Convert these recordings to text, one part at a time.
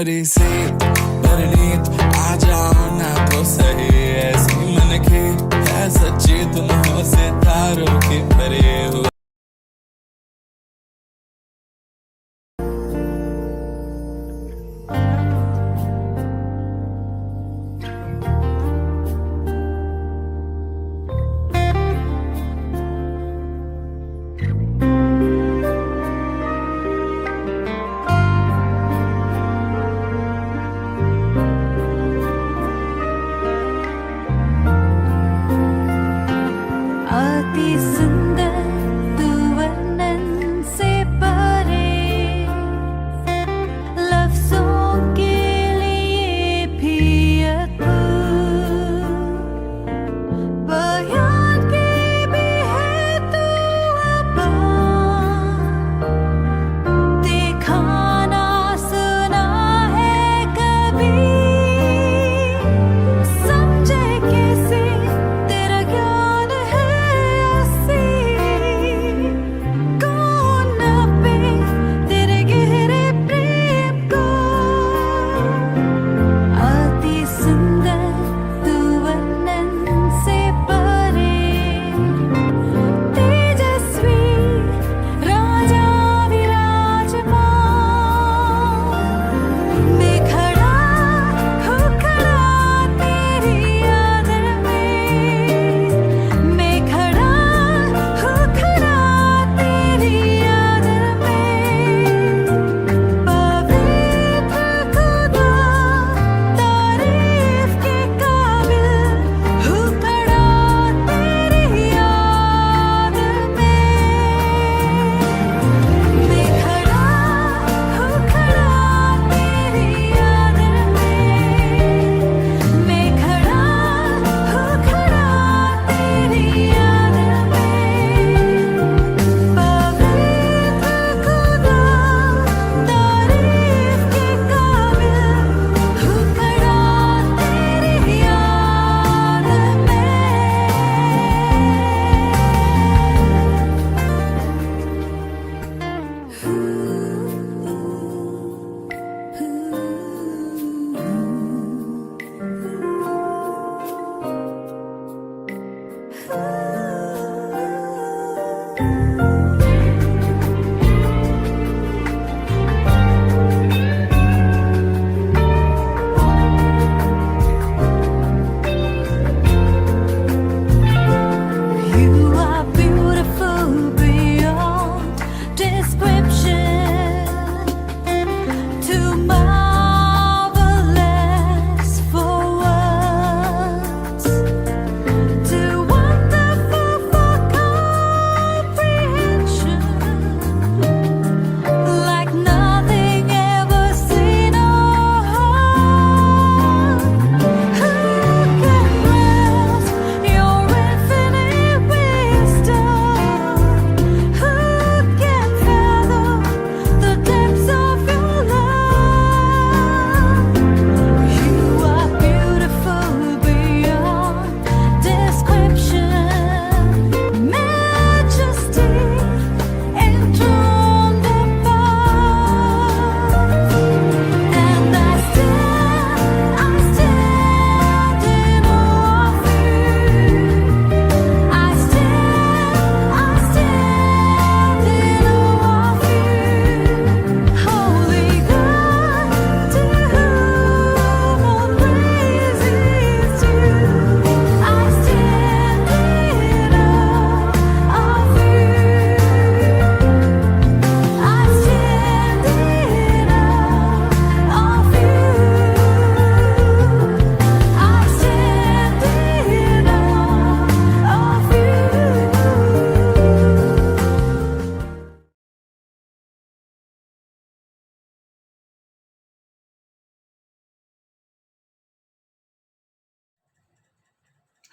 Memory से परिणीत आ जाओ ना तो सही ऐसी मन की है सच्ची तुम हो सितारों के भरे हुए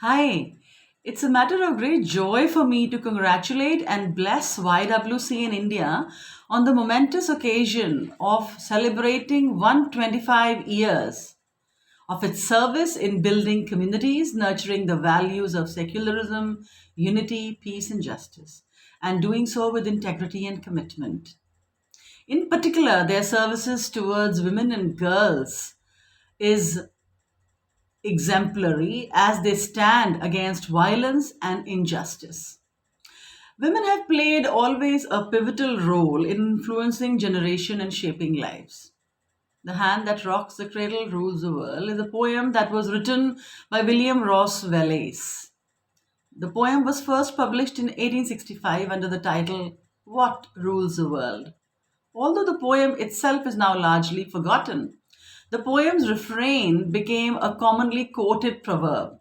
Hi, it's a matter of great joy for me to congratulate and bless YWCA in India on the momentous occasion of celebrating 125 years of its service in building communities, nurturing the values of secularism, unity, peace, and justice, and doing so with integrity and commitment. In particular, their services towards women and girls is exemplary as they stand against violence and injustice. Women have played always a pivotal role in influencing generation and shaping lives. The Hand That Rocks the Cradle Rules the World is a poem that was written by William Ross Wallace. The poem was first published in 1865 under the title What Rules the World? Although the poem itself is now largely forgotten, the poem's refrain became a commonly quoted proverb.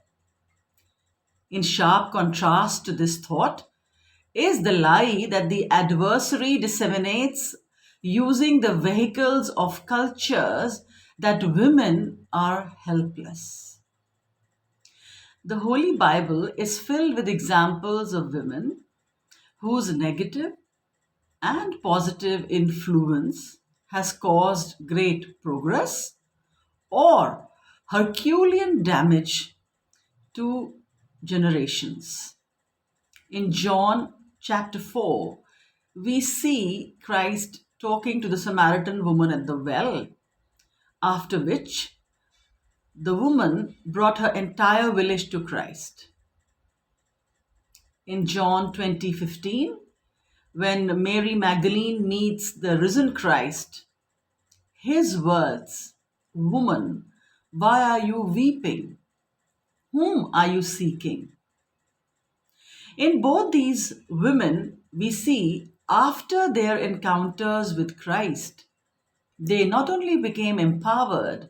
In sharp contrast to this thought is the lie that the adversary disseminates using the vehicles of cultures that women are helpless. The Holy Bible is filled with examples of women whose negative and positive influence has caused great progress or Herculean damage to generations. In John chapter 4, we see Christ talking to the Samaritan woman at the well, after which the woman brought her entire village to Christ. In John 20:15, when Mary Magdalene meets the risen Christ, his words, "Woman, why are you weeping? Whom are you seeking?" In both these women, we see after their encounters with Christ, they not only became empowered,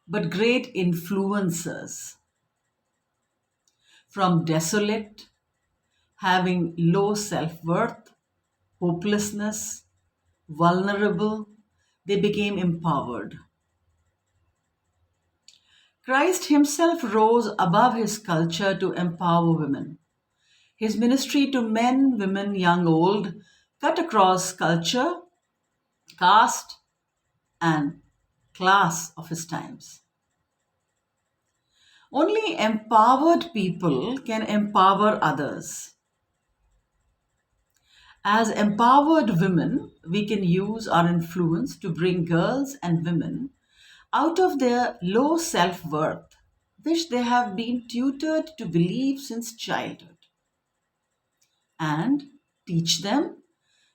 but great influencers. From desolate, having low self worth, hopelessness, vulnerable, they became empowered. Christ himself rose above his culture to empower women. His ministry to men, women, young, old cut across culture, caste, and class of his times. Only empowered people can empower others. As empowered women, we can use our influence to bring girls and women out of their low self worth, which they have been tutored to believe since childhood, and teach them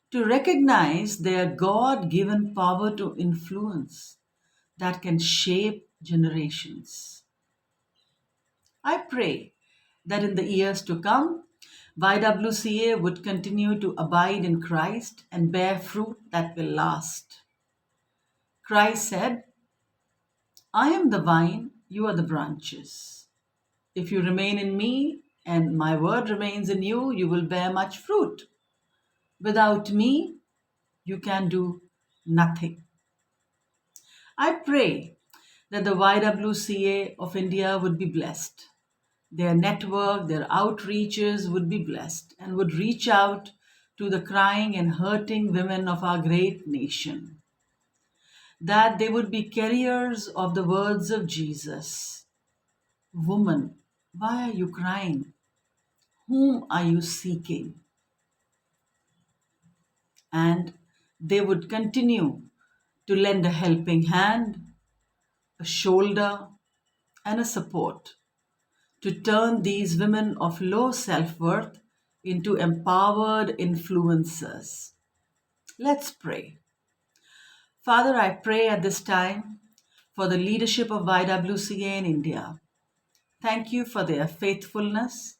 to recognize their God given power to influence that can shape generations. I pray that in the years to come, YWCA would continue to abide in Christ and bear fruit that will last. Christ said, "I am the vine, you are the branches. If you remain in me and my word remains in you, you will bear much fruit. Without me, you can do nothing." I pray that the YWCA of India would be blessed. Their network, their outreaches would be blessed and would reach out to the crying and hurting women of our great nation. That they would be carriers of the words of Jesus. "Woman, why are you crying? Whom are you seeking?" And they would continue to lend a helping hand, a shoulder, and a support to turn these women of low self worth into empowered influencers. Let's pray. Father, I pray at this time for the leadership of YWCA in India. Thank you for their faithfulness.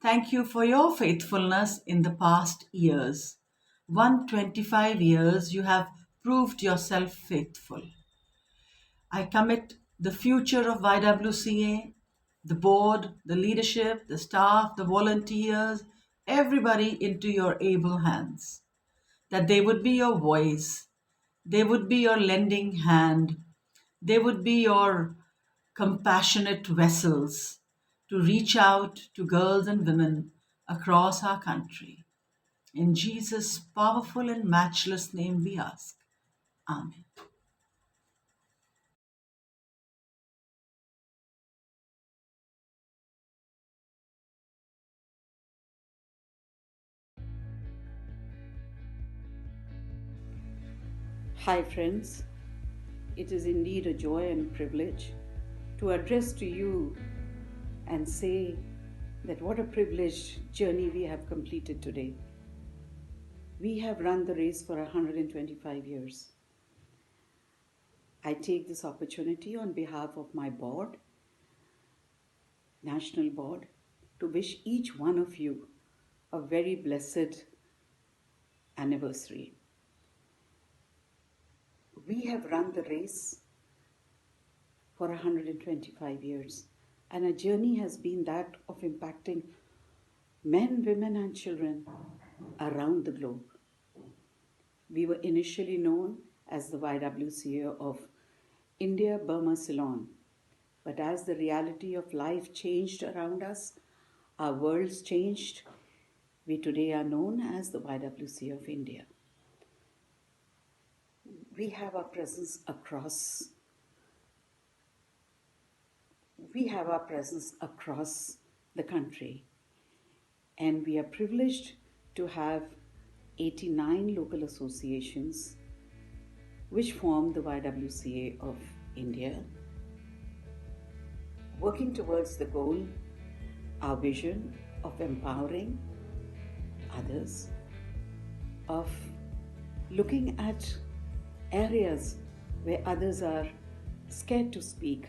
Thank you for your faithfulness in the past years. 125 years, you have proved yourself faithful. I commit the future of YWCA, the board, the leadership, the staff, the volunteers, everybody into your able hands. That they would be your voice, they would be your lending hand, they would be your compassionate vessels to reach out to girls and women across our country. In Jesus' powerful and matchless name we ask. Amen. Hi, friends. It is indeed a joy and privilege to address to you and say that what a privileged journey we have completed today. We have run the race for 125 years. I take this opportunity on behalf of my board, national board, to wish each one of you a very blessed anniversary. We have run the race for 125 years, and our journey has been that of impacting men, women, and children around the globe. We were initially known as the YWCA of India, Burma, Ceylon. But as the reality of life changed around us, our worlds changed, we today are known as the YWCA of India. We have our presence across the country, and we are privileged to have 89 local associations which form the YWCA of India, working towards the goal, our vision of empowering others, of looking at areas where others are scared to speak.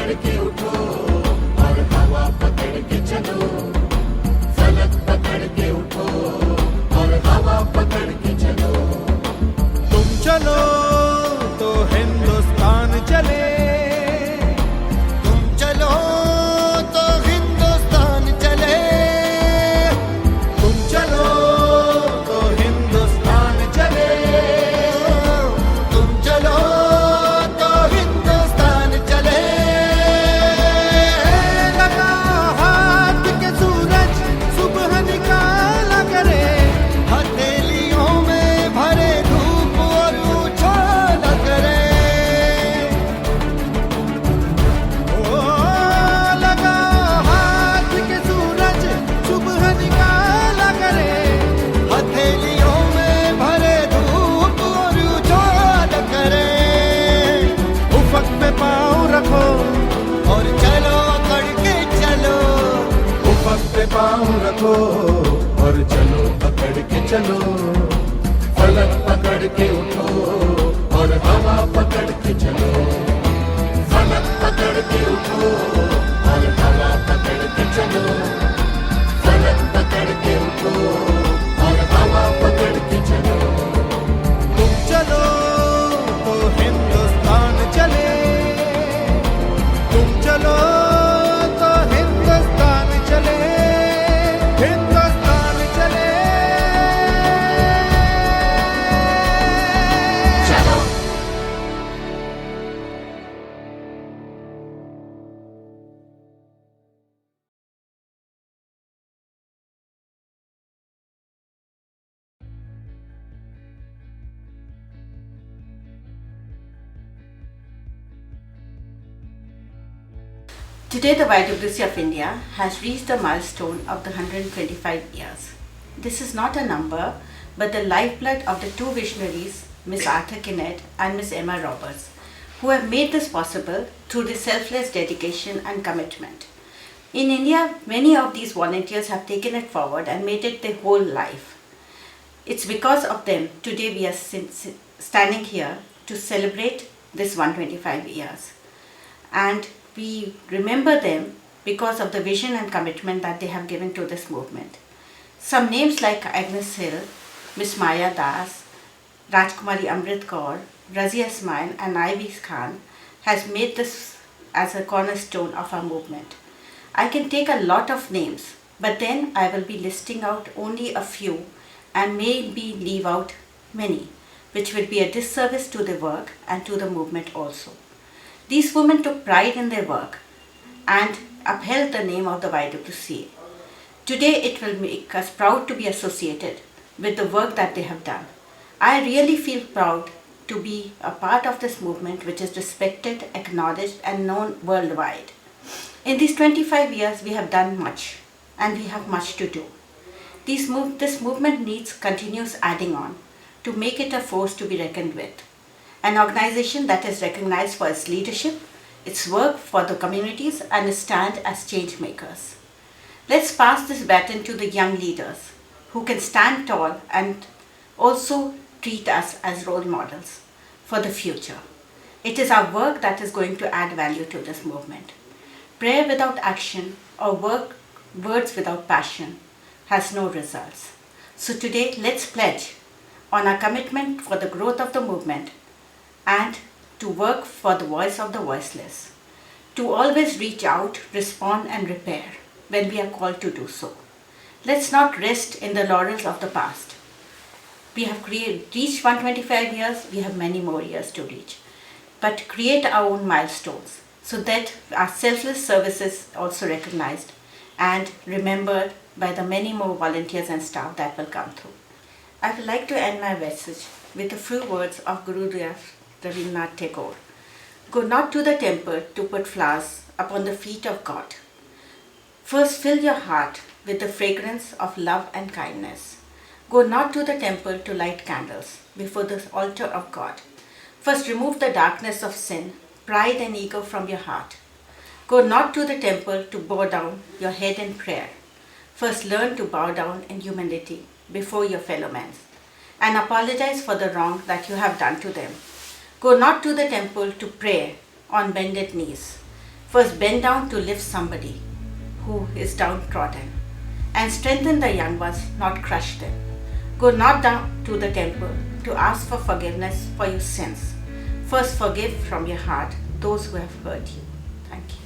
पकड़ के उठो और हवा पकड़ के चलो, फलक पकड़ के उठो और हवा पकड़ के चलो। तुम चलो तो हिंदुस्तान चले, तुम चलो तो हिंदुस्तान चले, तुम चलो तो हिंदुस्तान चले, तुम चलो तो हिंदुस्तान चले। लगा हाथ के सूरज सुबह निकाला करे, हथेलियों में भरे धूप और उछाला करे, ओ लगा हाथ के सूरज सुबह निकाला करे, हथेलियों में भरे धूप और उछाला करे। उफक पे पाँव रखो और चलो अकड़ के चलो, उफक पे पाँव रखो और चलो पकड़ के चलो, फलक पकड़ के उठो और हवा पकड़ के चलो, फलक पकड़ के उठो और हवा पकड़ के चलो, फलक पकड़ के उठो और हवा पकड़ के चलो। तुम चलो तो हिंदुस्तान चले, तुम चलो तो हिंदुस्तान चले, हिंदुस्तान चले। चलो Today, the YWCA of India has reached the milestone of the 125 years. This is not a number, but the lifeblood of the two visionaries, Miss Arthur Kinnett and Miss Emma Roberts, who have made this possible through their selfless dedication and commitment. In India, many of these volunteers have taken it forward and made it their whole life. It's because of them today we are standing here to celebrate this 125 years. And we remember them because of the vision and commitment that they have given to this movement. Some names like Agnes Hill, Miss Maya Das, Rajkumari Amrit Kaur, Razia Ismail and Ivy Khan has made this as a cornerstone of our movement. I can take a lot of names, but then I will be listing out only a few and maybe leave out many, which will be a disservice to the work and to the movement also. These women took pride in their work and upheld the name of the YWCA. Today it will make us proud to be associated with the work that they have done. I really feel proud to be a part of this movement which is respected, acknowledged and known worldwide. In these 25 years we have done much and we have much to do. This movement needs continuous adding on to make it a force to be reckoned with. An organization that is recognized for its leadership, its work for the communities and its stand as change makers. Let's pass this baton to the young leaders who can stand tall and also treat us as role models for the future. It is our work that is going to add value to this movement. Prayer without action or words without passion has no results. So today let's pledge on our commitment for the growth of the movement and to work for the voice of the voiceless, to always reach out, respond and repair when we are called to do so. Let's not rest in the laurels of the past. We have reached 125 years, we have many more years to reach. But create our own milestones so that our selfless service is also recognized and remembered by the many more volunteers and staff that will come through. I would like to end my message with a few words of Gurudev Rabindranath Tagore. Go not to the temple to put flowers upon the feet of God. First fill your heart with the fragrance of love and kindness. Go not to the temple to light candles before the altar of God. First remove the darkness of sin, pride and ego from your heart. Go not to the temple to bow down your head in prayer. First learn to bow down in humility before your fellow men and apologize for the wrong that you have done to them. Go not to the temple to pray on bended knees. First, bend down to lift somebody who is downtrodden, and strengthen the young ones, not crush them. Go not down to the temple to ask for forgiveness for your sins. First, forgive from your heart those who have hurt you. Thank you.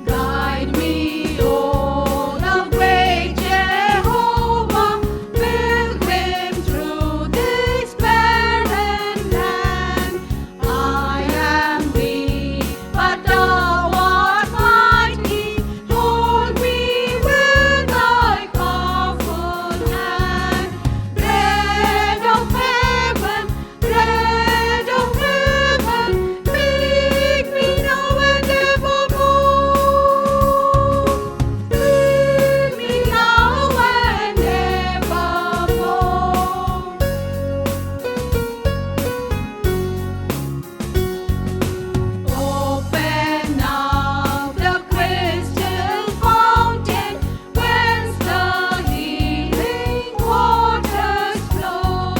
Guide me, O the great Jehovah, pilgrim through this barren land. I am weak, but thou art mighty. Hold me with thy powerful hand. Bread of heaven, feed me now and evermore. Feed me now and evermore. Open now the crystal fountain, whence the healing waters flow.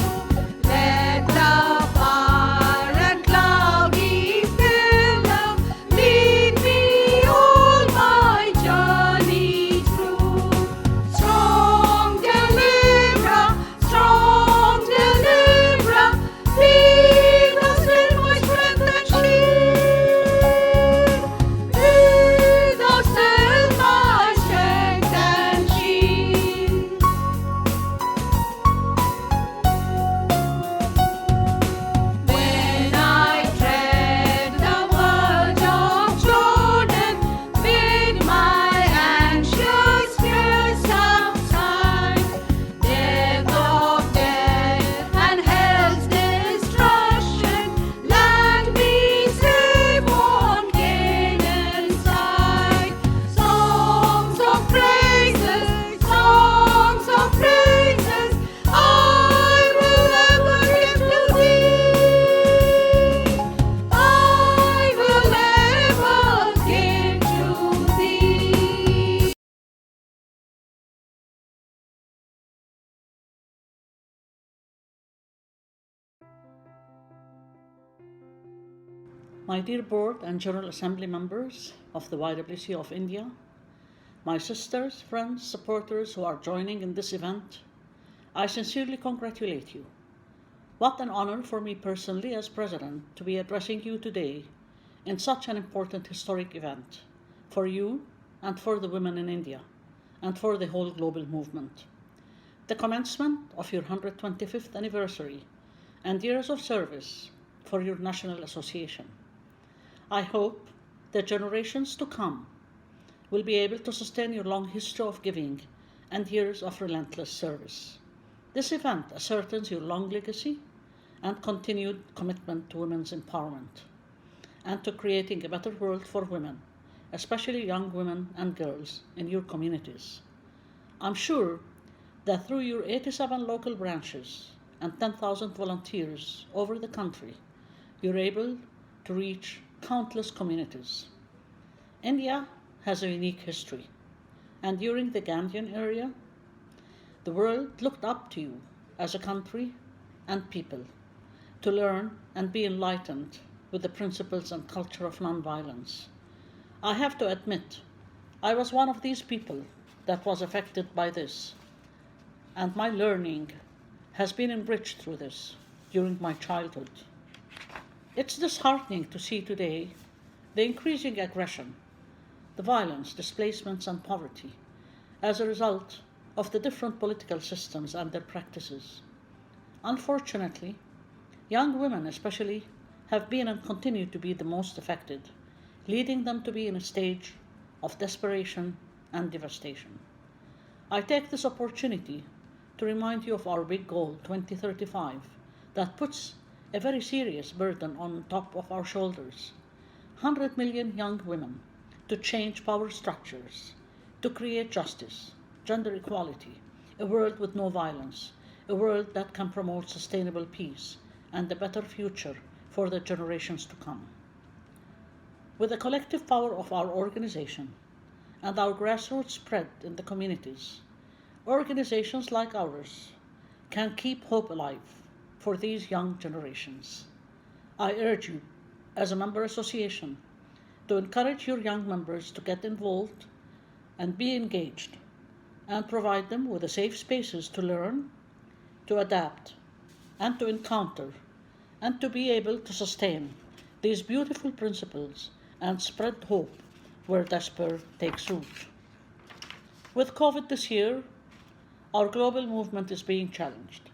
Let the far and cloudy pillar lead me all my journey through. Strong deliverer, be thou still my strength and shield. Be thou still my strength and shield. When I tread the verge of Jordan, bid my anxious fears subside. Death of death and hell's destruction, land me safe on Canaan's side. Songs of praises, I will ever give to thee. I will ever give to thee. My dear Board and General Assembly members of the YWCA of India, my sisters, friends, supporters who are joining in this event, I sincerely congratulate you. What an honor for me personally as President to be addressing you today in such an important historic event for you and for the women in India and for the whole global movement. The commencement of your 125th anniversary and years of service for your national association. I hope that generations to come will be able to sustain your long history of giving and years of relentless service. This event ascertains your long legacy and continued commitment to women's empowerment and to creating a better world for women, especially young women and girls in your communities. I'm sure that through your 87 local branches and 10,000 volunteers over the country, you're able to reach countless communities. India has a unique history, and during the Gandhian era, the world looked up to you as a country and people to learn and be enlightened with the principles and culture of nonviolence. I have to admit, I was one of these people that was affected by this, and my learning has been enriched through this during my childhood. It's disheartening to see today the increasing aggression, the violence, displacements, and poverty as a result of the different political systems and their practices. Unfortunately, young women especially have been and continue to be the most affected, leading them to be in a stage of desperation and devastation. I take this opportunity to remind you of our big goal, 2035, that puts a very serious burden on top of our shoulders. 100 million young women to change power structures, to create justice, gender equality, a world with no violence, a world that can promote sustainable peace and a better future for the generations to come. With the collective power of our organization and our grassroots spread in the communities, organizations like ours can keep hope alive for these young generations. I urge you, as a member association, to encourage your young members to get involved and be engaged, and provide them with the safe spaces to learn, to adapt, and to encounter, and to be able to sustain these beautiful principles and spread hope where despair takes root. With COVID this year, our global movement is being challenged,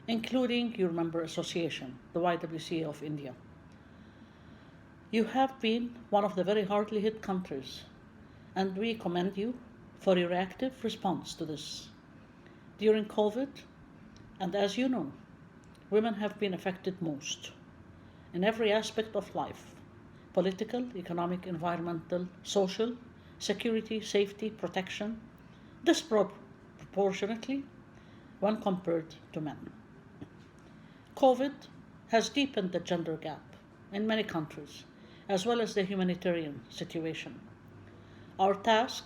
including your member association, the YWCA of India. You have been one of the very hardly hit countries, and we commend you for your active response to this. During COVID, and as you know, women have been affected most in every aspect of life: political, economic, environmental, social, security, safety, protection, disproportionately when compared to men. COVID has deepened the gender gap in many countries, as well as the humanitarian situation. Our task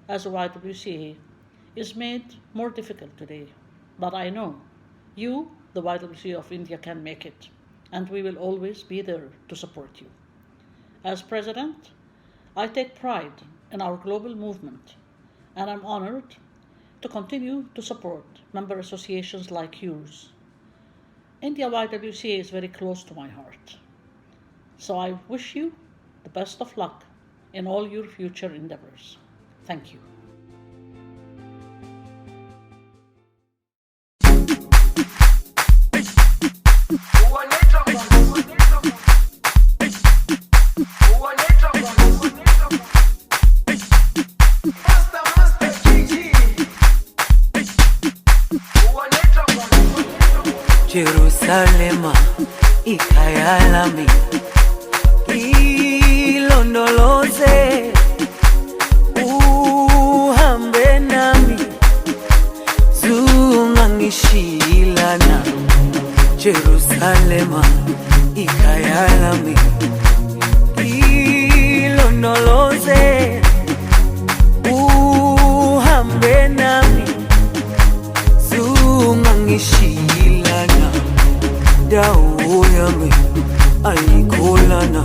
as a YWCA is made more difficult today, but I know you, the YWCA of India, can make it, and we will always be there to support you. As President, I take pride in our global movement, and I'm honored to continue to support member associations like yours. India YWCA is very close to my heart, so I wish you the best of luck in all your future endeavors. Thank you. Jerusalema ikayalami ilondoloze uhambe nami zungangishilana. Jerusalema ikayalami ilondoloze uhambe nami zungangishilana. Dawo yami ayikholana,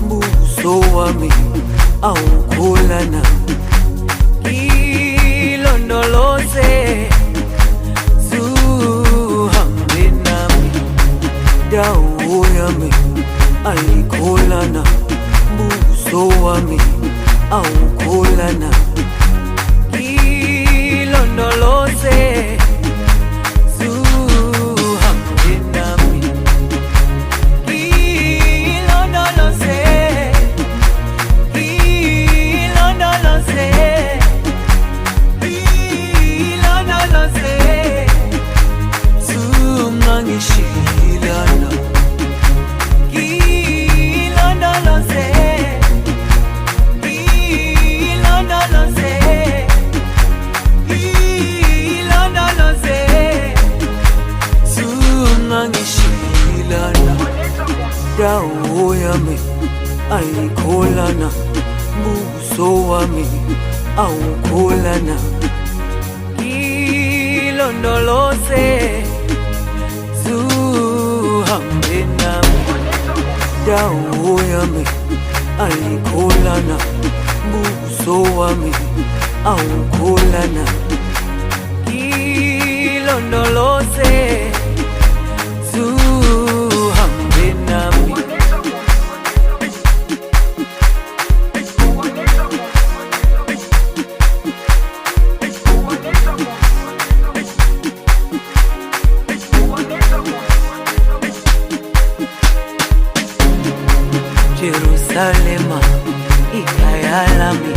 buso wami awukholana. Ilondoloze zuhambe nami. Dawo yami ayikholana, buso wami awukholana. Ilondoloze dawo yami ayikholana, buso wami awukholana. Ilondoloze zuhambe nami. Dawo yami ayikholana, buso wami awukholana. Ilondoloze zuhambe nami. Jerusalema ikayalami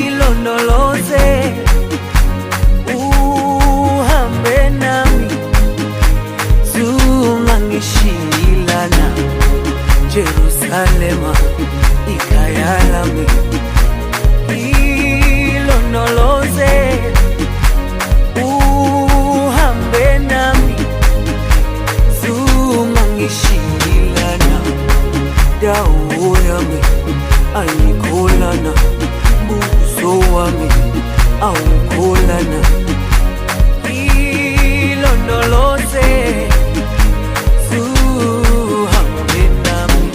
ilondoloze uhambe nami zungangishilana. Jerusalema ikayalami ilondoloze uhambe nami zungangishilana. indawo yami ayikholana, buso wami awukholana. Ilondoloze suhambe nami.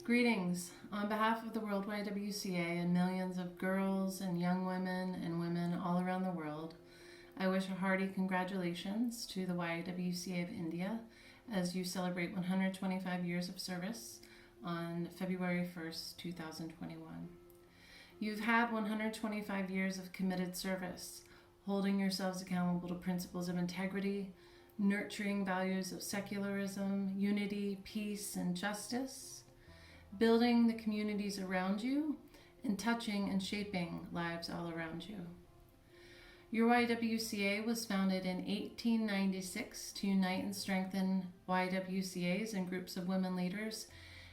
Greetings. On behalf of the World YWCA and millions of girls and young women and women all around the world, I wish a hearty congratulations to the YWCA of India as you celebrate 125 years of service on February 1st, 2021. You've had 125 years of committed service, holding yourselves accountable to principles of integrity, nurturing values of secularism, unity, peace, and justice, building the communities around you, and touching and shaping lives all around you. Your YWCA was founded in 1896 to unite and strengthen YWCAs and groups of women leaders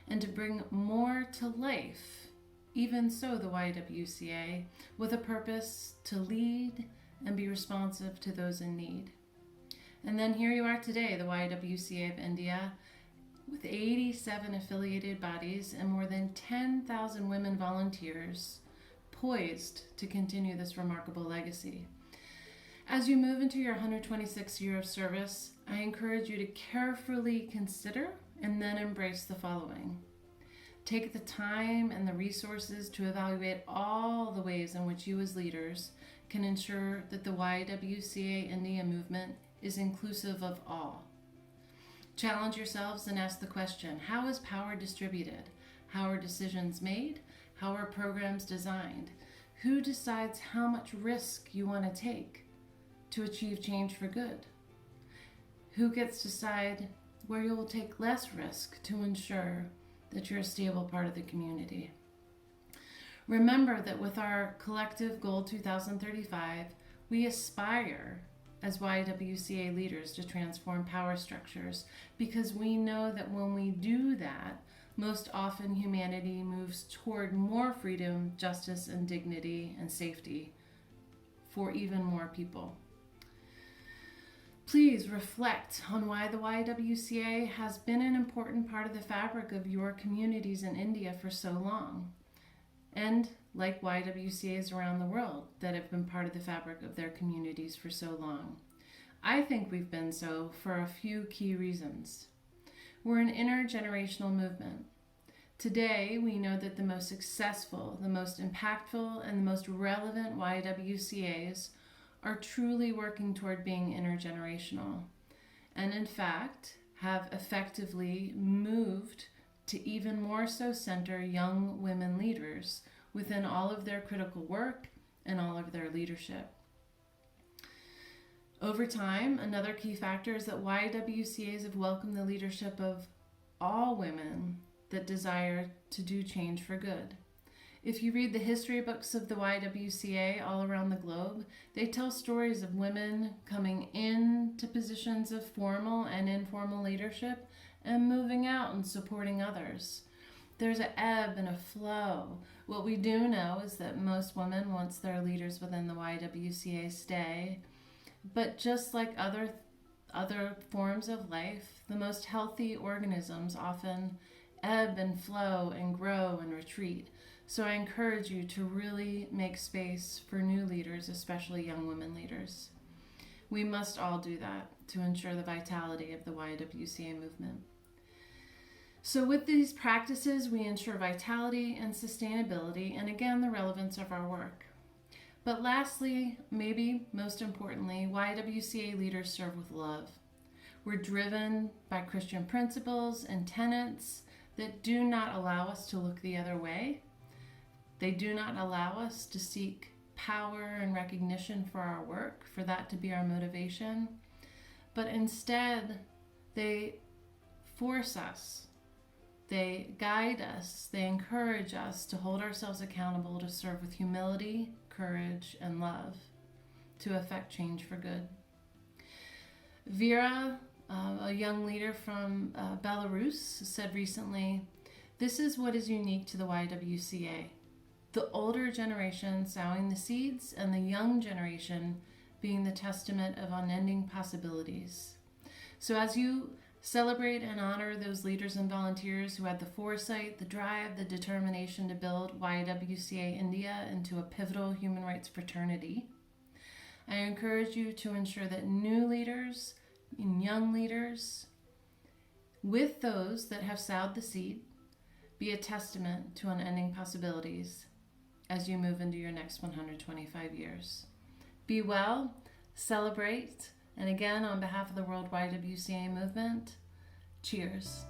and to bring more to life, even so the YWCA, with a purpose to lead and be responsive to those in need. And then here you are today, the YWCA of India, with 87 affiliated bodies and more than 10,000 women volunteers poised to continue this remarkable legacy. As you move into your 126th year of service, I encourage you to carefully consider and then embrace the following. Take the time and the resources to evaluate all the ways in which you as leaders can ensure that the YWCA India movement is inclusive of all. Challenge yourselves and ask the question, how is power distributed? How are decisions made? How are programs designed? Who decides how much risk you want to take to achieve change for good? Who gets to decide where you will take less risk to ensure that you're a stable part of the community? Remember that with our collective goal 2035, we aspire as YWCA leaders to transform power structures because we know that when we do that, most often humanity moves toward more freedom, justice, and dignity and safety for even more people. Please reflect on why the YWCA has been an important part of the fabric of your communities in India for so long, and like YWCAs around the world that have been part of the fabric of their communities for so long. I think we've been so for a few key reasons. We're an intergenerational movement. Today, we know that the most successful, the most impactful, and the most relevant YWCAs are truly working toward being intergenerational, and in fact, have effectively moved to even more so center young women leaders within all of their critical work and all of their leadership. Over time, another key factor is that YWCAs have welcomed the leadership of all women that desire to do change for good. If you read the history books of the YWCA all around the globe, they tell stories of women coming into positions of formal and informal leadership and moving out and supporting others. There's an ebb and a flow. What we do know is that most women, once they're leaders within the YWCA, stay. But just like other forms of life, the most healthy organisms often ebb and flow and grow and retreat. So I encourage you to really make space for new leaders, especially young women leaders. We must all do that to ensure the vitality of the YWCA movement. So with these practices, we ensure vitality and sustainability, and again, the relevance of our work. But lastly, maybe most importantly, YWCA leaders serve with love. We're driven by Christian principles and tenets that do not allow us to look the other way. They do not allow us to seek power and recognition for our work, for that to be our motivation. But instead, they force us, they guide us, they encourage us to hold ourselves accountable to serve with humility, courage, and love to affect change for good. Mira, a young leader from Belarus, said recently, "This is what is unique to the YWCA. The older generation sowing the seeds and the young generation being the testament of unending possibilities." So as you celebrate and honor those leaders and volunteers who had the foresight, the drive, the determination to build YWCA India into a pivotal human rights fraternity, I encourage you to ensure that new leaders and young leaders, with those that have sowed the seed, be a testament to unending possibilities as you move into your next 125 years. Be well, celebrate, and again, on behalf of the World YWCA movement, cheers.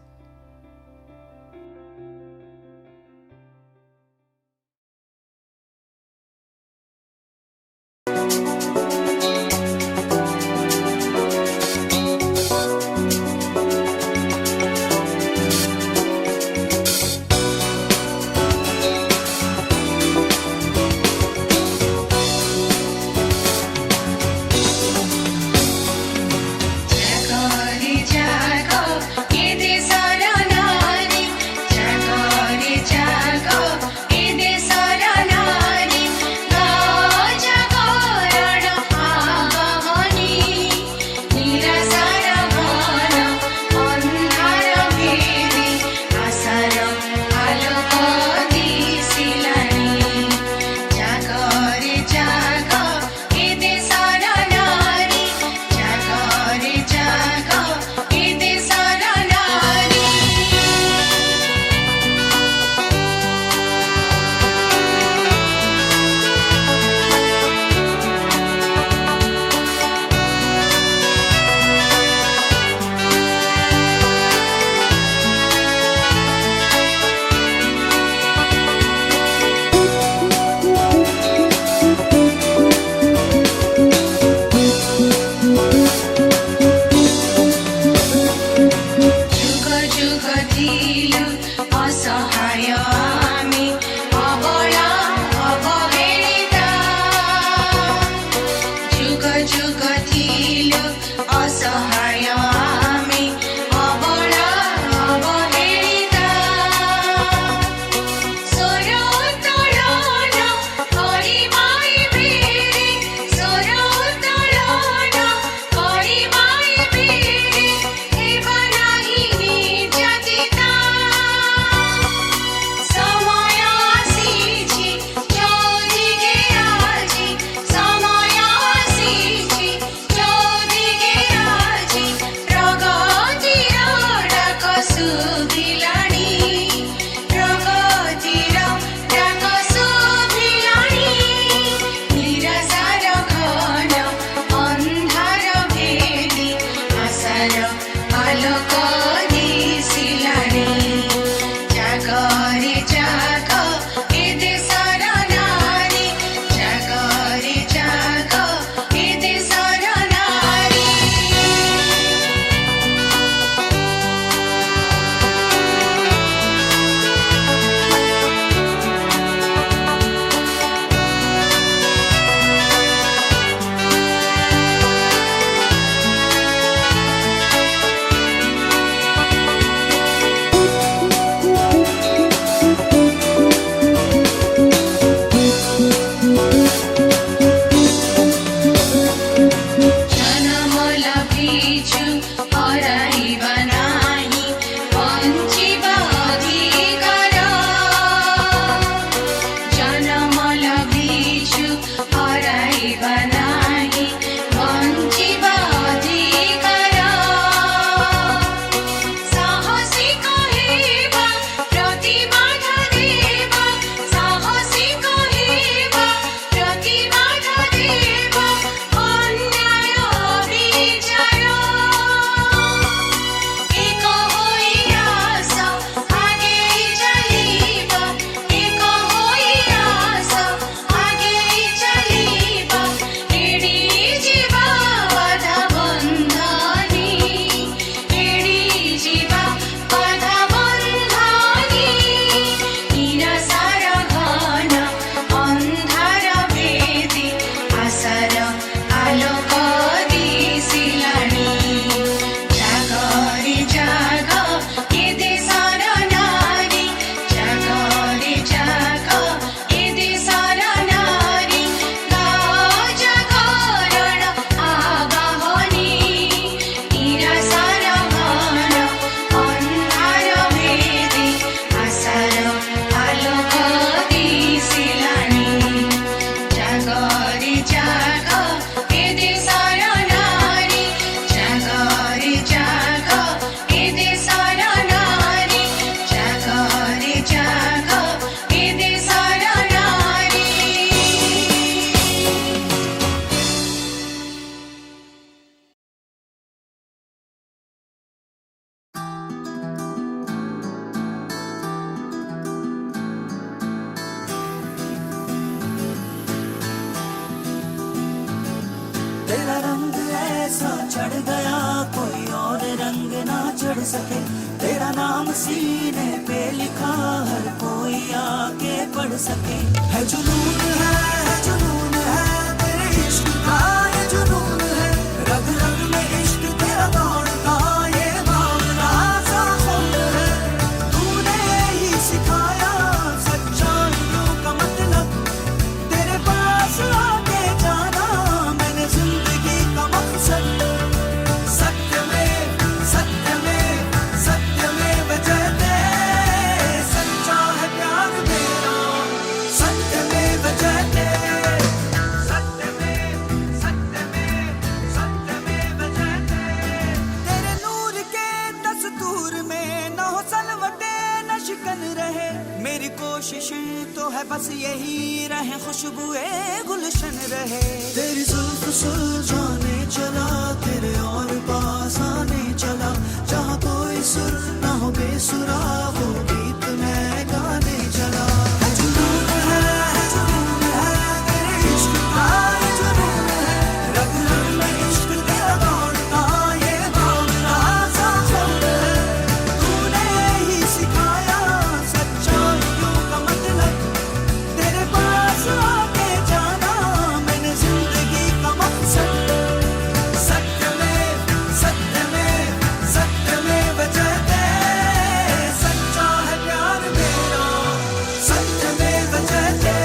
नाही वंचिबा अधिकार साहसी कहिबा प्रतिबाधा देबा साहसी कहिबा प्रतिबाधा देबा अन्याय विचार एक होई आशा आगे चलिबा एक होई आशा आगे चलिबा एडी जीवा बाधा बंधनी एडी जीवा बाधा बंधनी निराशार घन अन्धार भेदी आशार आलोक दिसिलाणी जागरे जाग ए देशर नारी जागरे जाग ए देशर नारी जागरण आवाहनी निराशार घन अन्धार भेदी आशार आलोक दिसिलाणी जागरे जाग ए देशर नारी जागरे जाग ए देशर नारी जागरे जाग ए देशर नारी तेरा रंग ऐसा चढ़ गया कोई और रंग ना चढ़ सके तेरा नाम सीने पे लिखा हर कोई आके पढ़ सके है जुनून है तेरे इश्क का ये जुनून है रग रग में इश्क तेरा दौड़ता ये भावना सा खून है तूने ही सिखाया सच्चाइयों का मतलब तेरे पास आके जाना मैंने जिंदगी का मकसद सत्य में जयते सच्चा है प्यार मेरा सत्य में जयते तेरे नूर के दस्तूर में न हो सलवटे न शिकन रहे मेरी कोशिशें तो है बस यही रहे खुशबुए गुलशन रहे तेरी जुल्फ सुलझाने चला तेरे और पास आने चला जहाँ कोई सुर न हो बेसुरा वो गीत मैं गाने चला है जुनून है तेरे इश्क का ये जुनून है रग रग में इश्क तेरा दौड़ता ये भावना सा खून है तूने ही सिखाया सच्चाइयों का मतलब तेरे पास आके जाना मैंने जिंदगी का मकसद सत्य में बजते सच्चा है प्यार मेरा सत्य में बजते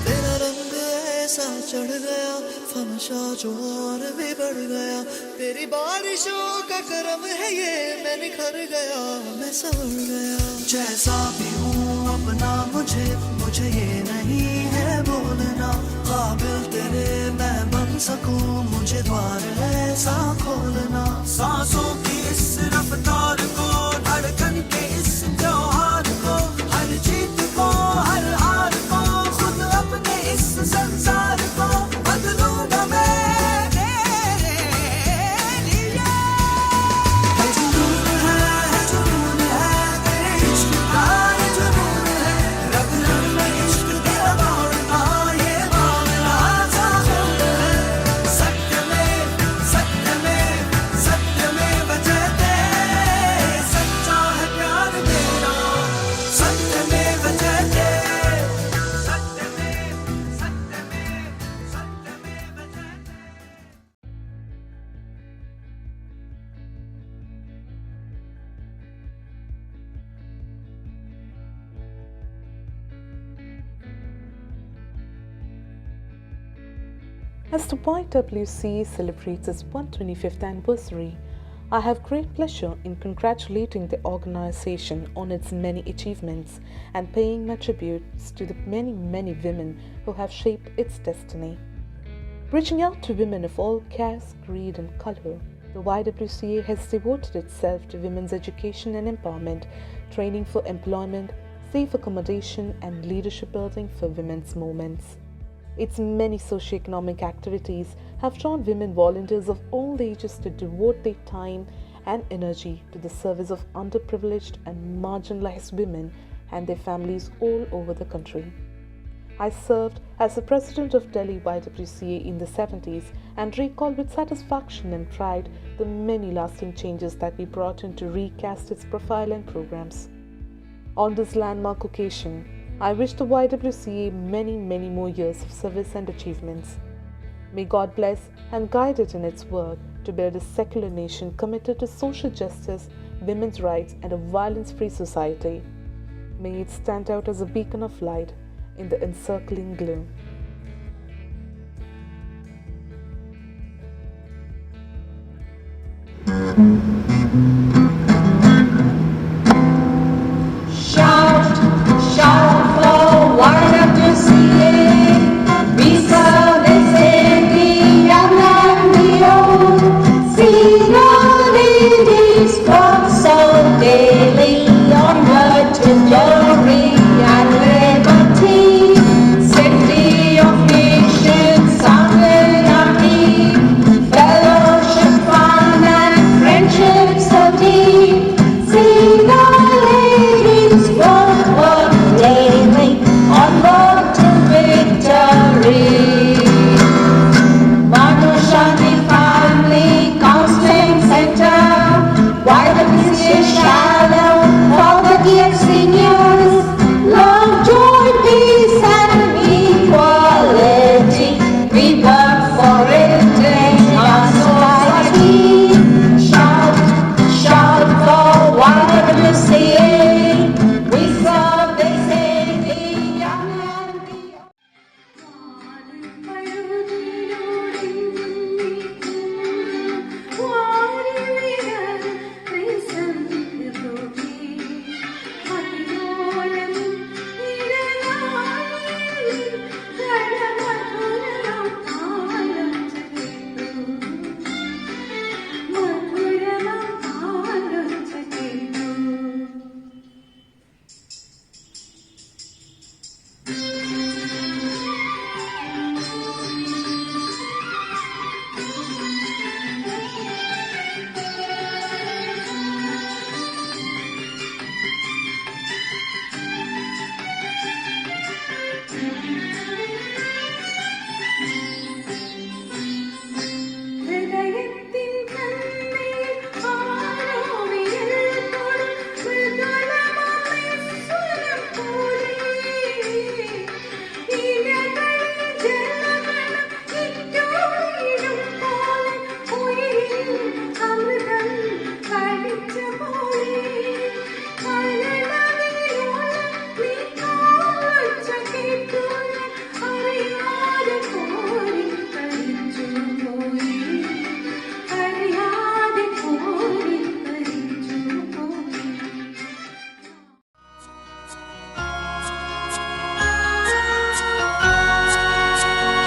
तेरा रंग ऐसा चढ़ गया फनशा जो और भी बढ़ गया तेरी बारिशों का करम है ये मैं निखर गया मैं संवर गया जैसा भी हूँ अपना मुझे ये नहीं है बोलना काबिल तेरे मैं बन सकूं मुझे द्वार ऐसा खोलना सांसों की इस रफ्तार को धड़कन के इस त्योहार को हर जीत को हर हार को खुद अपने इस संसार को बदलूंगा मैं तेरे लिए है जुनून है तेरे इश्क का ये जुनून है रग रग में इश्क तेरा दौड़ता ये भावना सा खून है सत्य में बजते सच्चा है प्यार मेरा सत्य में बजते As the YWCA celebrates its 125th anniversary, I have great pleasure in congratulating the organization on its many achievements and paying my tributes to the many women who have shaped its destiny. Reaching out to women of all caste, creed and color, the YWCA has devoted itself to women's education and empowerment, training for employment, safe accommodation and leadership building for women's movements. Its many socio-economic activities have drawn women volunteers of all ages to devote their time and energy to the service of underprivileged and marginalized women and their families all over the country. I served as the president of Delhi YWCA in the 70s and recall with satisfaction and pride the many lasting changes that we brought in to recast its profile and programs. On this landmark occasion, I wish the YWCA many more years of service and achievements. May God bless and guide it in its work to build a secular nation committed to social justice, women's rights and a violence-free society. May it stand out as a beacon of light in the encircling gloom. Shout for YWCA. We serve the same young and the old. See the ladies walk so daily onward to glory and liberty. Safety of nations, song and harmony, fellowship, fun and friendship so deep. See the ladies walk daily onward to victory. Manushanti Family Counseling Center, YWCA Shalom for the dear seniors. Love, joy, peace and equality, we work for it in our society. Shout for YWCA. We serve the same, the young and the old.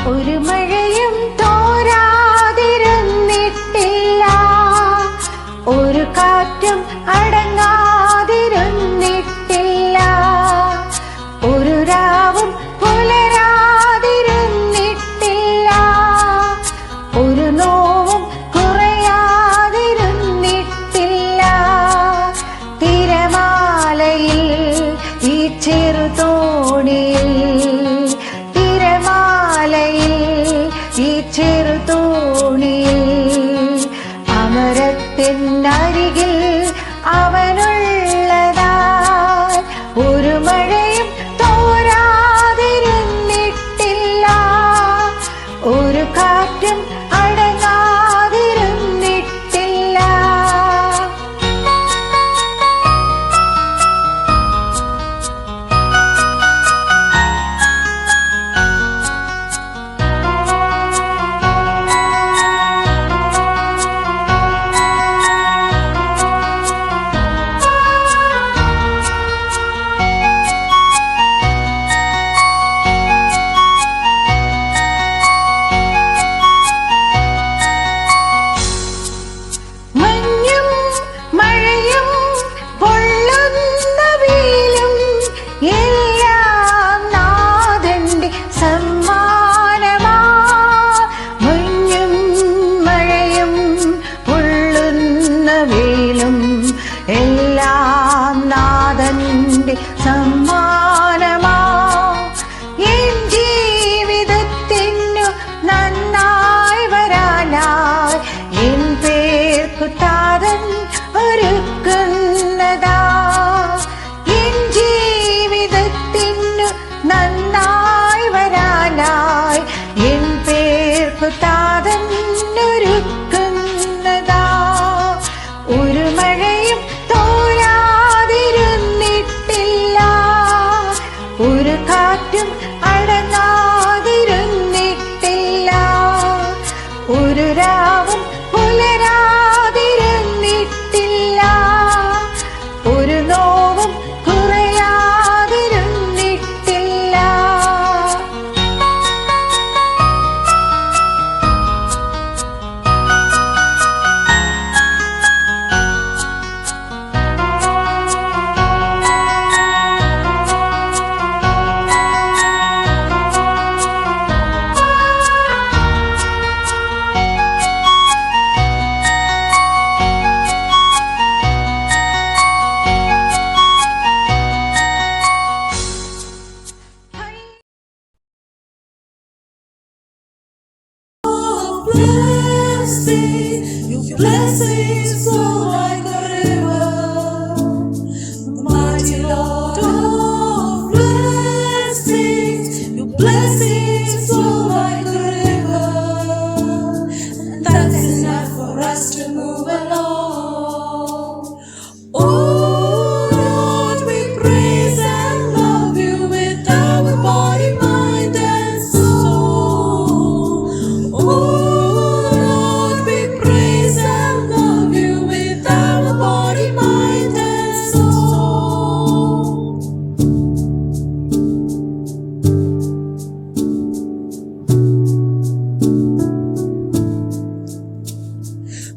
ഒരു മഴയും തോരാതിരുന്നിട്ടില്ല, ഒരു കാറ്റും അടങ്ങാതിരുന്നിട്ടില്ല, ഒരു രാവും പുലരാതിരുന്നിട്ടില്ല, ഒരു നോവും കുറയാതിരുന്നിട്ടില്ല. തിരമാലയിൽ ഈ ചെറുതോണിയിൽ, ഈ ചെറുതോണിയിൽ അമരത്തിനരികിൽ അവനുള്ളതാൽ ഒരു മഴയും തോരാതിരുന്നിട്ടില്ല, ഒരു കാറ്റും അടങ്ങാതിരുന്നിട്ടില്ല. കാറ്റും അടങ്ങാതിരുന്നിട്ടില്ല, ഒരു രാവും പുലരാതിരുന്നിട്ടില്ല, ഒരു നോവും കുറയാതിരുന്നിട്ടില്ല. Your blessings flow like a river, mighty Lord of blessings. Your blessings flow like a river, and that's enough for us to move along. Oh Lord, we praise and love you with our body, mind, and soul. Oh Lord, we praise and love you with our body, mind, and soul.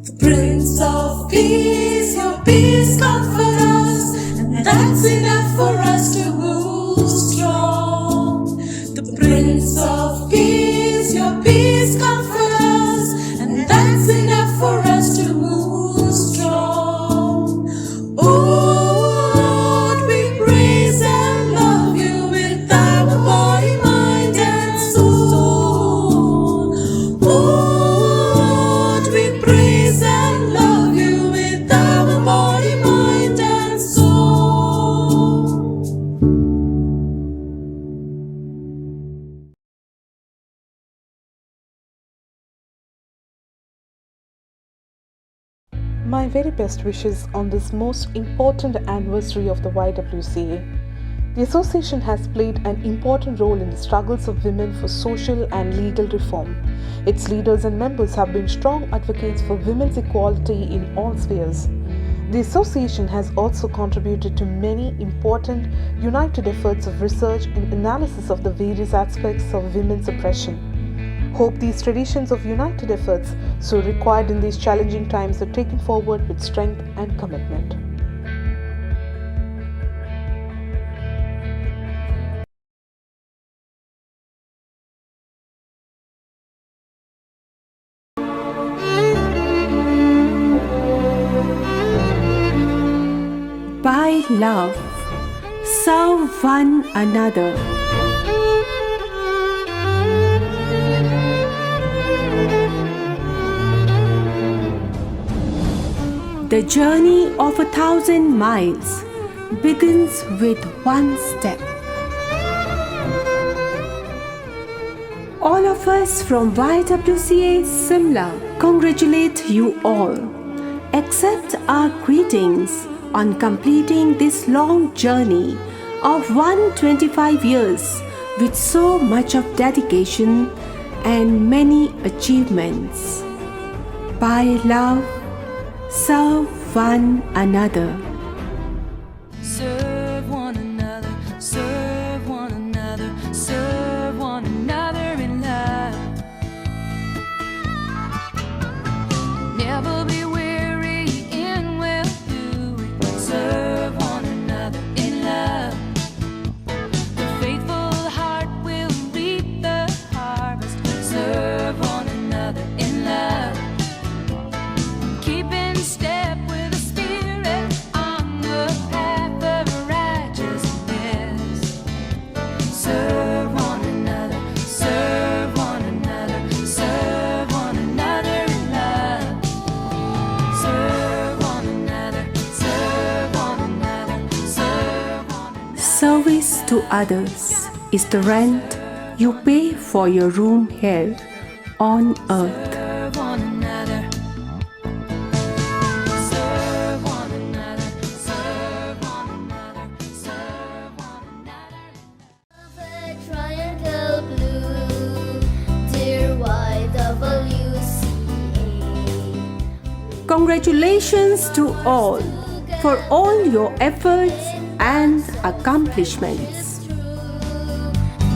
The Prince of Peace, your peace comfort us, and that's enough for us to move strong. The Prince of Peace, your peace comfort us, and that's enough for us to move strong. Oh Lord, we praise and love you with our body, mind, and soul. Oh Lord, we praise and love you with our body, mind, and soul. My very best wishes on this most important anniversary of the YWCA. The association has played an important role in the struggles of women for social and legal reform. Its leaders and members have been strong advocates for women's equality in all spheres. The association has also contributed to many important united efforts of research and analysis of the various aspects of women's oppression. Hope these traditions of united efforts, so required in these challenging times, are taken forward with strength and commitment. By love, serve one another. The journey of 1,000 miles begins with one step. All of us from YWCA Shimla congratulate you all. Accept our greetings on completing this long journey of 125 years with so much of dedication and many achievements. By love, serve one another. Serve one another, serve one another, serve one another in love. Never be weary in well doing. Serve one another in love. The faithful heart will reap the harvest. Serve one another in love. Keep in step with the Spirit on the path of righteousness. Serve one another, serve one another, serve one another in love. Serve one another, serve one another, serve one another. Service to others is the rent you pay for your room here on earth. Serve one another. Serve one another, serve one another, serve one another. Congratulations to all for all your efforts and accomplishments.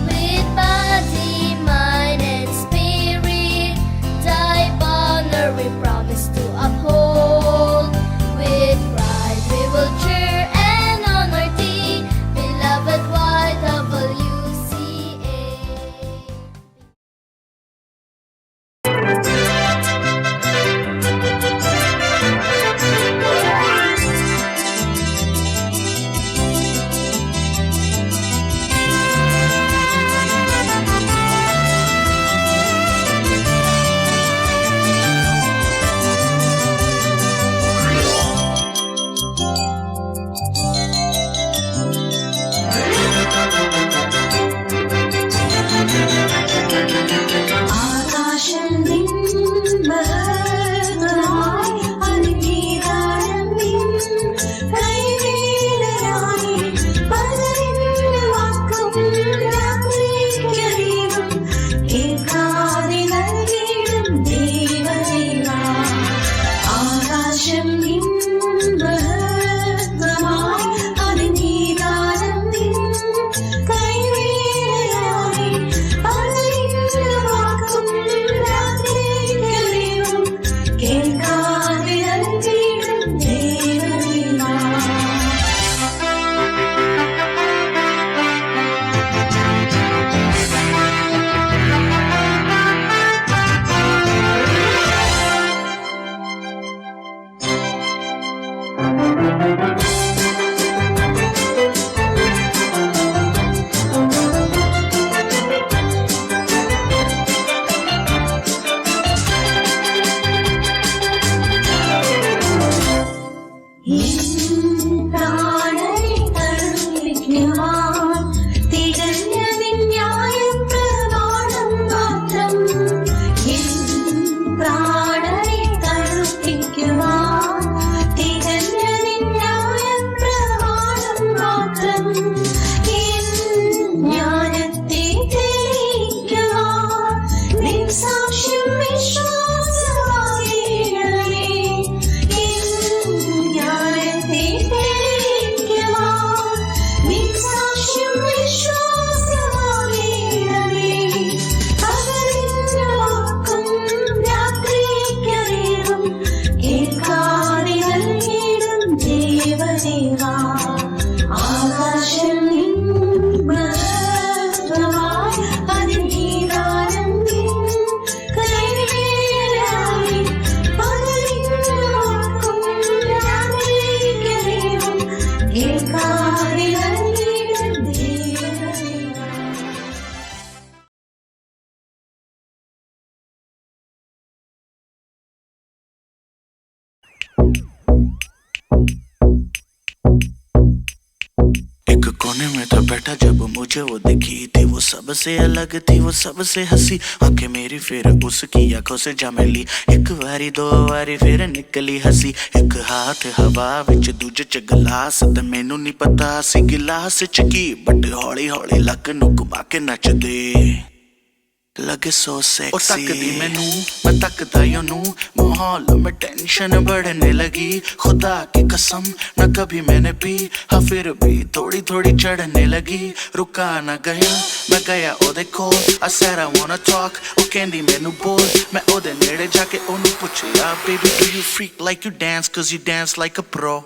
With body, mind, and spirit, type honor we promise to uphold. With pride we will cheer and honor thee, beloved YWCA. एक कोने में था बैठा जब मुझे वो दिखी थी, वो सबसे अलग थी, वो सबसे हंसी। आंखें मेरी फिर उसकी आंखों से जा मिली, एक बारी दो बारी फिर निकली हंसी। एक हाथ हवा विच दूजे च गिलास, ते मैनू नहीं पता सी गिलास च की, बट हौली हौली लक नू घुमा के नचदे लगे सो सेक्सी। और तकदी मैनू मैं तकदा योनू, माहौल में टेंशन बढ़ने लगी। खुदा की कसम न कभी मैंने पी, हाँ फिर भी थोड़ी थोड़ी चढ़ने लगी। रुका न गया मैं गया ओदे कोल, I said I wanna talk, वो कहंदी मैनू बोल। मैं ओदे नेड़े जाके ओनू पुछया, baby do you freak like you dance, cause you dance like a pro।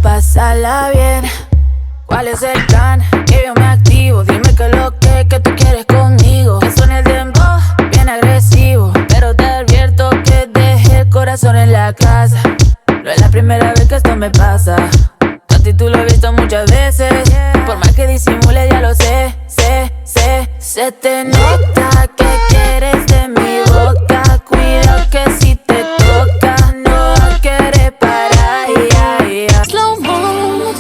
Pasarla bien, ¿cuál es el plan? Que yo me activo, dime que lo que tú quieres conmigo. Que suene el dembow, bien agresivo, pero te advierto que dejé el corazón en la casa. No es la primera vez que esto me pasa, a ti tú lo has visto muchas veces. Por más que disimule ya lo sé, se te nota que quieres de mi boca. Cuidado que si te toca no vas a querer parar. Slow mo,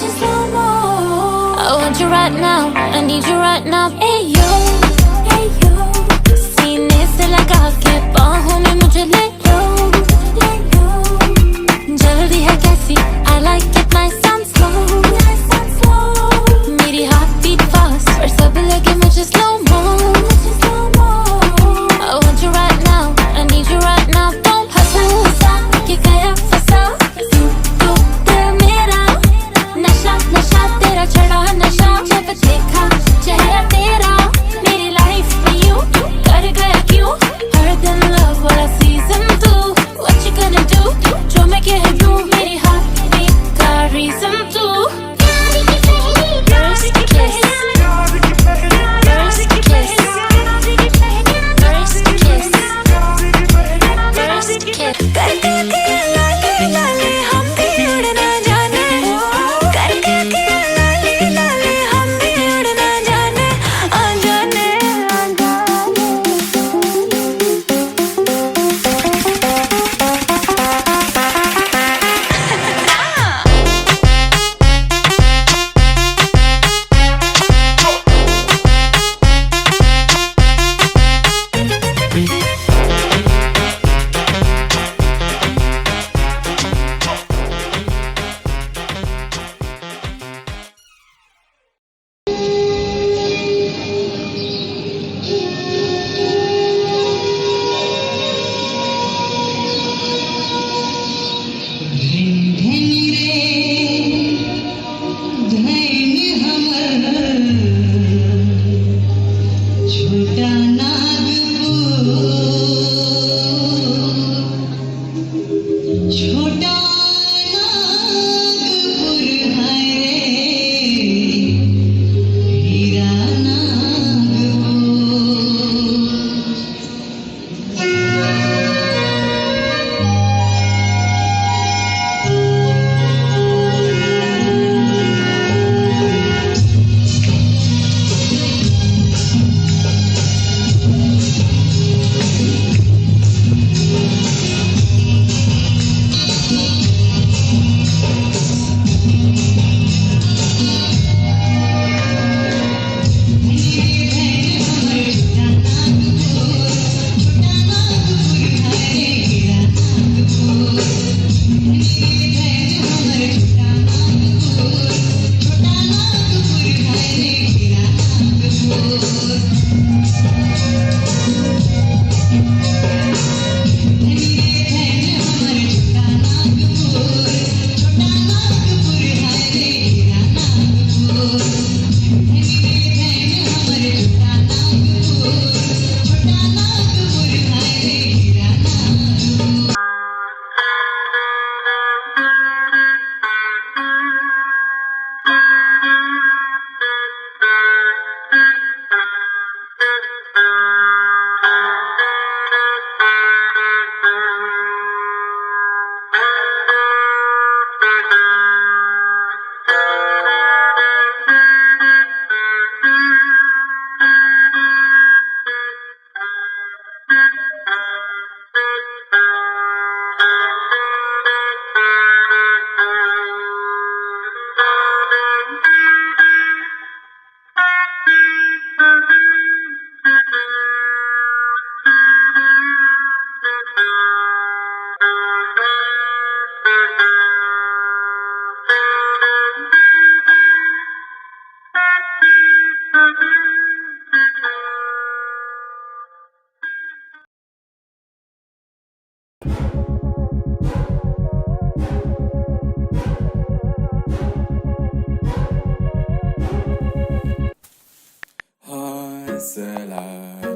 हौसला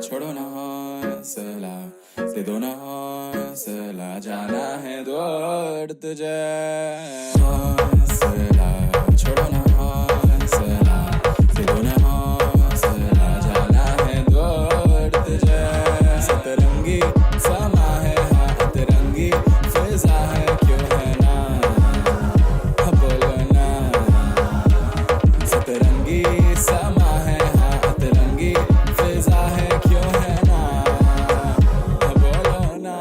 छोड़ो ना हौसला दे दो ना हौसला जाना है दौड़ तुझे हौसला छोड़ो ना हौसला दे दो ना हौसला जाना है दौड़ तुझे सतरंगी समा है हाथ रंगी फिजा है क्यों है ना बोलो ना सतरंगी समा है हाथ रंगी फिजा है क्यों है ना बोलो ना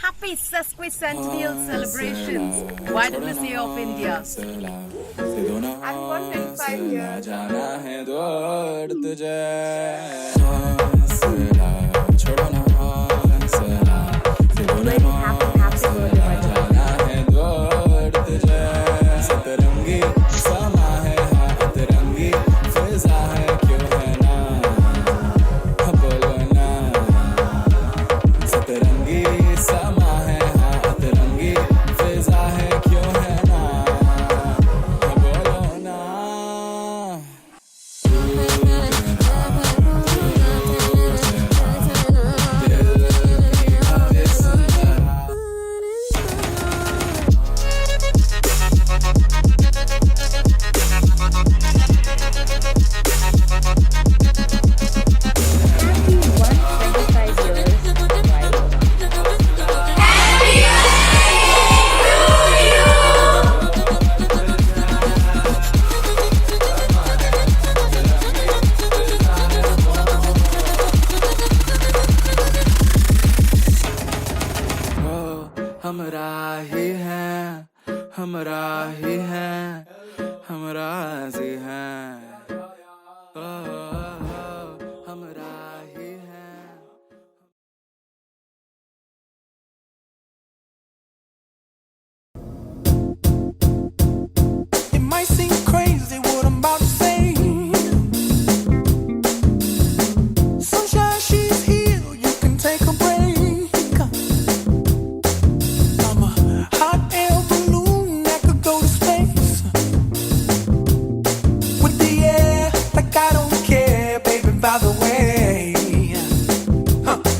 Happy sesquicentennial celebrations, YWCA of India. At 125 years, जाना है दौड़ तुझे छोड़ो ना हौसला जाना है दौड़ तुझे सतरंगी समा है हाथ रंगी फिजा है क्यों है ना बोलो ना सतरंगी समा है हाथ रंगी फिजा है क्यों है ना बोलो ना हमरा ही है हमरा ही है हमरा जी है हमरा ही है It might seem crazy what I'm about to say. Sunshine, she's here, you can take a break. I'm a hot air balloon that could go to space. With the air, like I don't care, baby, by the way.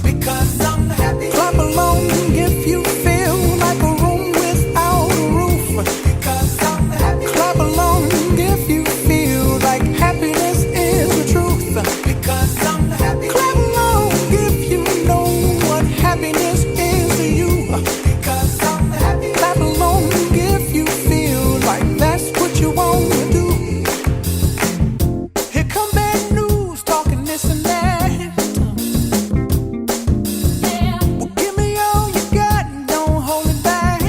Because I'm happy. Clap along if you feel like a room without a roof. Because I'm happy. Clap along if you feel like happiness is the truth. Because I'm happy. Clap along if you know what happiness is to you. Because I'm happy. Clap along if you feel like that's what you want to do. Here come bad news, talking this and that. Well, give me all you got and don't hold it back.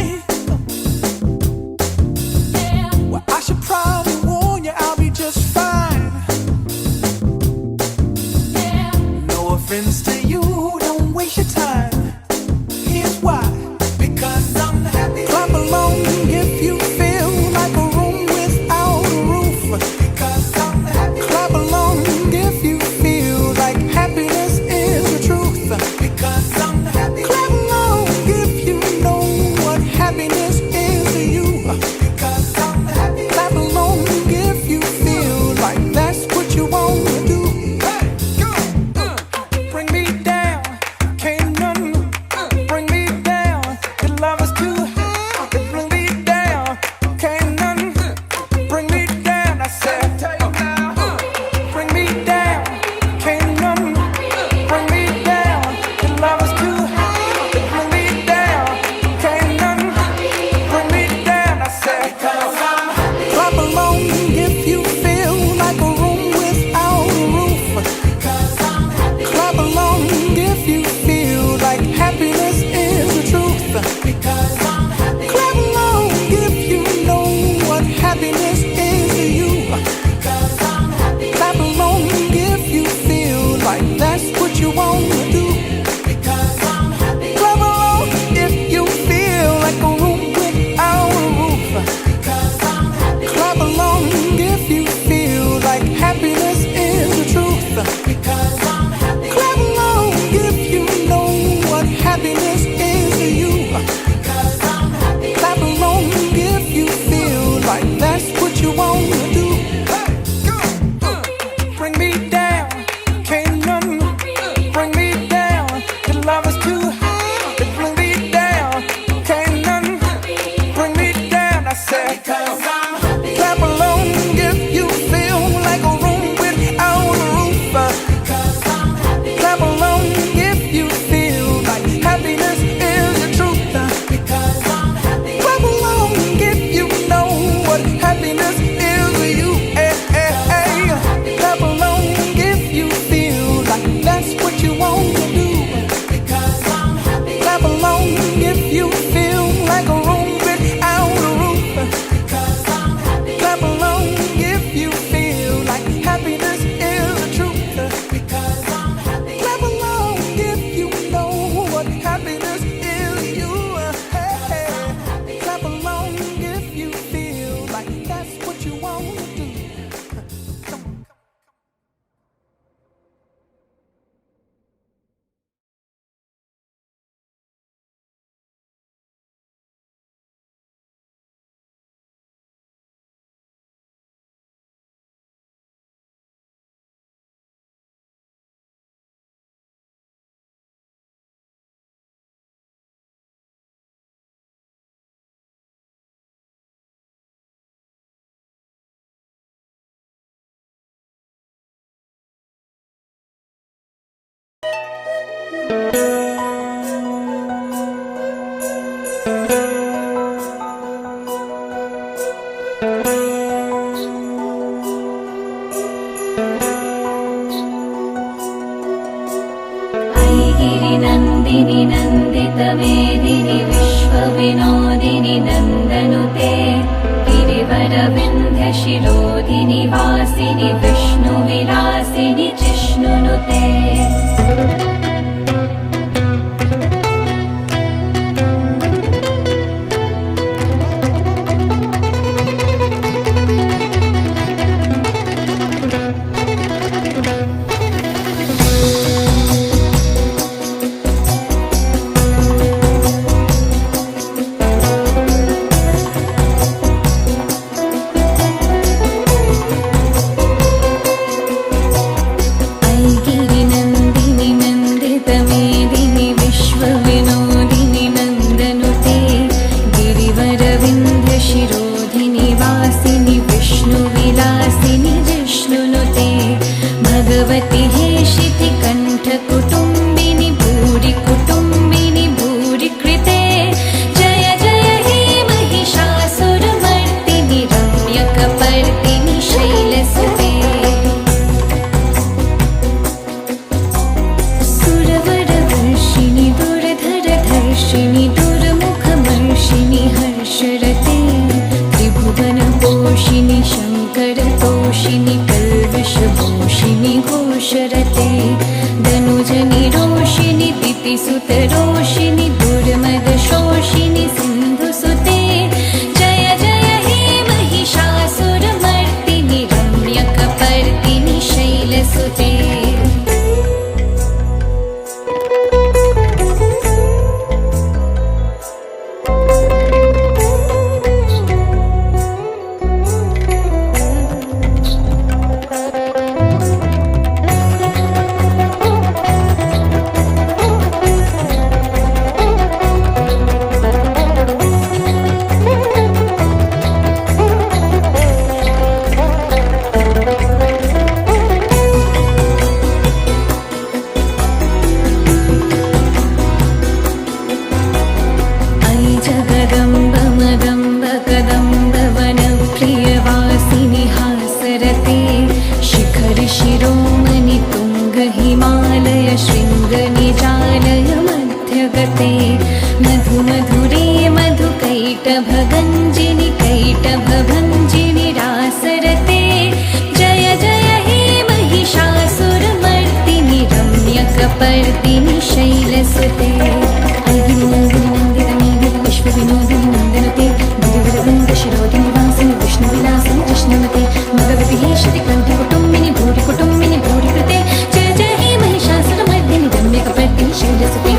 Well, I should probably warn you, I'll be just fine. No offense to you, don't waste your time. Here's why. Because I'm happy. Clap along if you feel like a room without a roof. Because I'm happy. Clap along if you feel like happiness is the truth. Because I'm happy. Clap along if you know what happiness is to you. Because I'm happy. Clap along if you feel like that's what you want to do. Hey, go, bring me down, can't none bring me down. what you wanna do. Because I'm happy. Clap along if you feel like a room without a roof. Because I'm happy. Clap along if you feel like happiness is the truth. Because I'm happy. Clap along if you know what happiness is to you. Because I'm happy. Clap along if you feel like that's what you wanna do. Bring me down, can't none bring me down. The love is too high. Bring me down, can't none bring me down. I said, Because I'm happy. clap along if you feel like a room without a roof. Because I'm happy. Clap along if you feel like happiness is the truth. Because I'm happy. Clap along if you know what happiness is to you. Clap along if you feel like that's what you want to do. Because I'm happy. Clap along if you feel like a room without a roof. Because I'm happy. Clap along if you feel like happiness is the truth. Because I'm happy. Clap along if you know what happiness is to you. Clap along if you feel like that's what you want to do. Come on. नन्दिनि नन्दितमेदिनि विश्वविनोदिनि नन्दनुते गिरिवरविन्ध्यशिरोधिनि वासिनि विष्णुविलासिनि जिष्णुनुते रम्यकपर्दिनि शैलसुते ऐगिरिनन्दिनि विश्वविनोदिनि नन्दनुते भुजवरवृन्दशिरोधिनि वासिनि विष्णुविलासिनि कृष्णमते भगवति श्रुतिकण्ठकुटुम्बिनि भूरिकुटुम्बिनि भूरिकृते जय जय हे महिषासुरमर्दिनि रम्यकपर्दिनि शैलसुते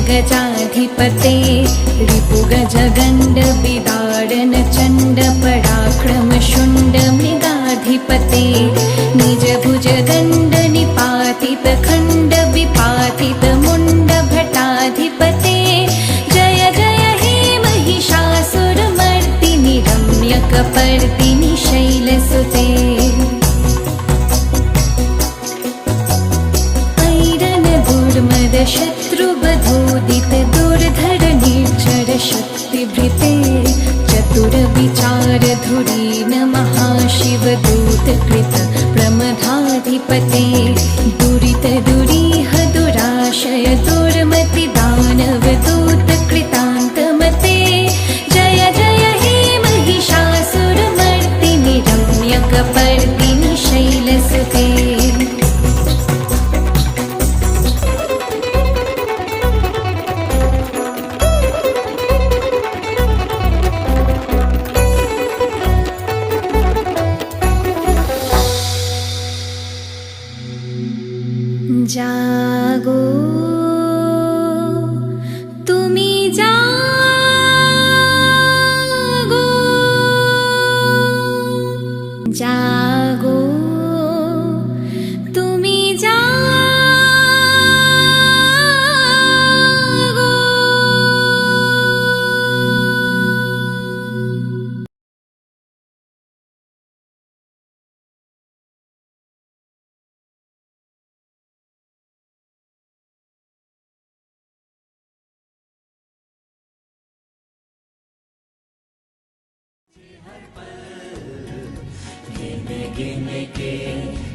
गजाधिपते रिपुगजगण्ड विदारण चण्ड पराक्रम शुण्ड मृगाधिपते निज भुजदण्ड निपातित खण्ड विपातित मुण्ड भटाधिपते जय जय हे महिषासुरमर्दिनि रम्यकपर्दिनि शैलसुते शत्रुबधोदित दुर्धर निर्झर शक्तिभृते चतुर विचार धुरीन महाशिव दूत कृत प्रमदाधिपते दुरित दुरीह दुराशय दुर्मति दानव दूत कृतान्तमते जय जय हे महिषासुरमर्दिनि रम्यकपर्दिनि शैलसुते जागो तुमी जागो जागो तुमी जागो गिन के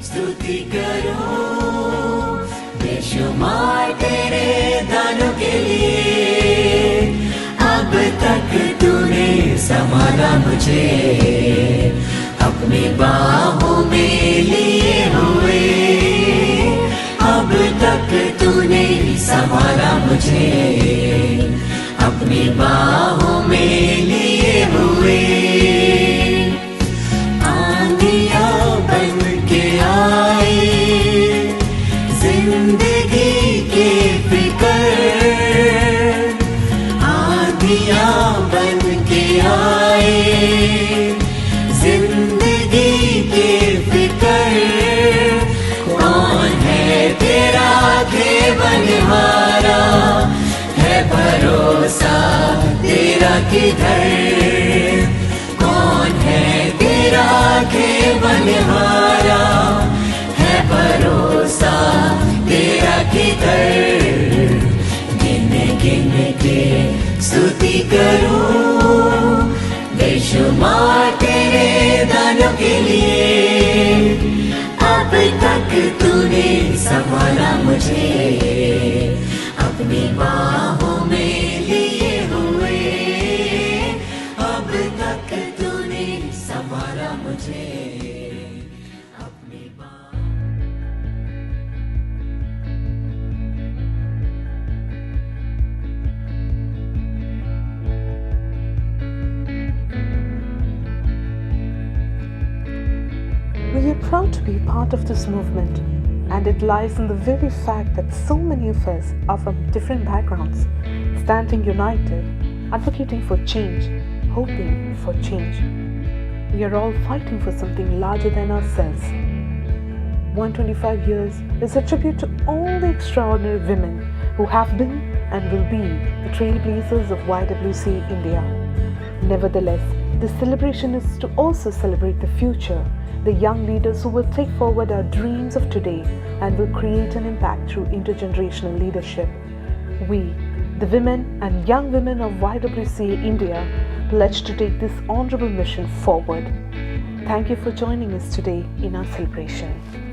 स्तुति करूं बेशुमार तेरे दानों के लिए अब तक तूने संभाला मुझे अपनी बाहों में लिए हुए अब तक तूने संभाला मुझे अपनी बाहों में लिए हुए जिंदगी के फिकर आंधियां बन के आए जिंदगी के फिकर कौन है तेरा देवनहारा है भरोसा तेरा किधर कौन है तेरा देवनहारा भरोसा तेरा किधर गिन गिन के स्तुति करूं बेशुमार तेरे दानों के लिए अब तक तूने संभाला मुझे अपनी बाहों में लिए हुए अब तक तूने संभाला मुझे We are proud to be part of this movement, and it lies in the very fact that so many of us are from different backgrounds, standing united, advocating for change, hoping for change. We are all fighting for something larger than ourselves. 125 years is a tribute to all the extraordinary women who have been and will be the trailblazers of YWCA India. Nevertheless, this celebration is to also celebrate the future, the young leaders who will take forward our dreams of today and will create an impact through intergenerational leadership. We, the women and young women of YWCA India, pledge to take this honorable mission forward. Thank you for joining us today in our celebration.